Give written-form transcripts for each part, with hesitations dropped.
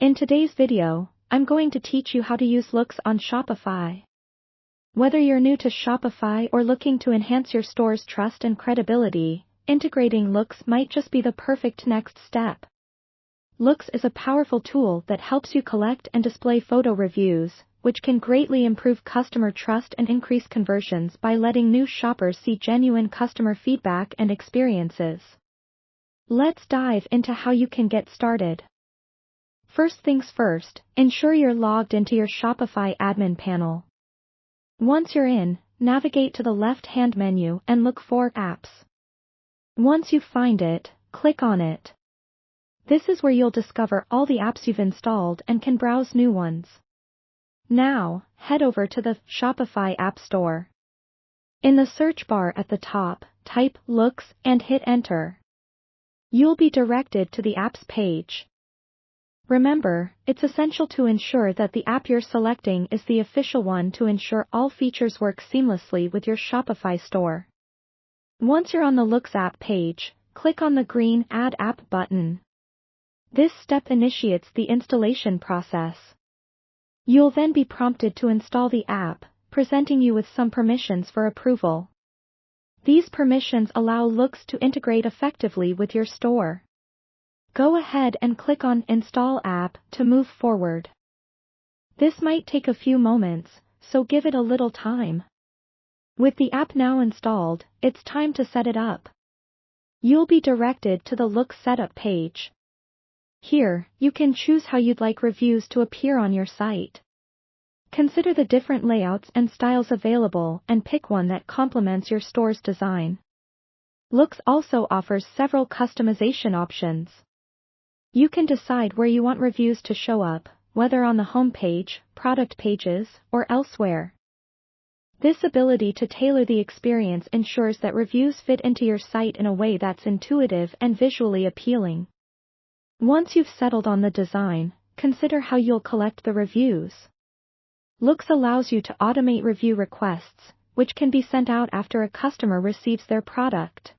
In today's video, I'm going to teach you how to use Loox on Shopify. Whether you're new to Shopify or looking to enhance your store's trust and credibility, integrating Loox might just be the perfect next step. Loox is a powerful tool that helps you collect and display photo reviews, which can greatly improve customer trust and increase conversions by letting new shoppers see genuine customer feedback and experiences. Let's dive into how you can get started. First things first, ensure you're logged into your Shopify admin panel. Once you're in, navigate to the left-hand menu and look for Apps. Once you find it, click on it. This is where you'll discover all the apps you've installed and can browse new ones. Now, head over to the Shopify App Store. In the search bar at the top, type Loox and hit Enter. You'll be directed to the Apps page. Remember, it's essential to ensure that the app you're selecting is the official one to ensure all features work seamlessly with your Shopify store. Once you're on the Loox app page, click on the green Add App button. This step initiates the installation process. You'll then be prompted to install the app, presenting you with some permissions for approval. These permissions allow Loox to integrate effectively with your store. Go ahead and click on Install App to move forward. This might take a few moments, so give it a little time. With the app now installed, it's time to set it up. You'll be directed to the Loox Setup page. Here, you can choose how you'd like reviews to appear on your site. Consider the different layouts and styles available and pick one that complements your store's design. Loox also offers several customization options. You can decide where you want reviews to show up, whether on the home page, product pages, or elsewhere. This ability to tailor the experience ensures that reviews fit into your site in a way that's intuitive and visually appealing. Once you've settled on the design, consider how you'll collect the reviews. Loox allows you to automate review requests, which can be sent out after a customer receives their product.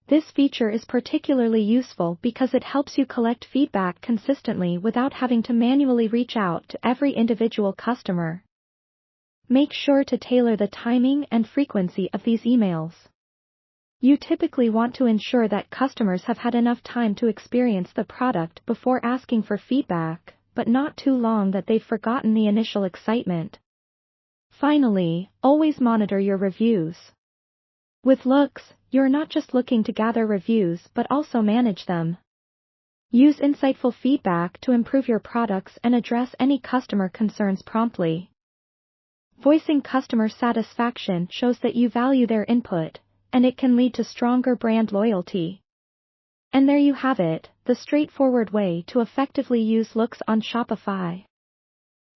This feature is particularly useful because it helps you collect feedback consistently without having to manually reach out to every individual customer. Make sure to tailor the timing and frequency of these emails. You typically want to ensure that customers have had enough time to experience the product before asking for feedback, but not too long that they've forgotten the initial excitement. Finally, always monitor your reviews. With Loox, you're not just looking to gather reviews but also manage them. Use insightful feedback to improve your products and address any customer concerns promptly. Voicing customer satisfaction shows that you value their input, and it can lead to stronger brand loyalty. And there you have it, the straightforward way to effectively use Loox on Shopify.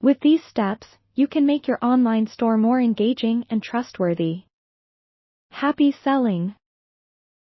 With these steps, you can make your online store more engaging and trustworthy. Happy selling!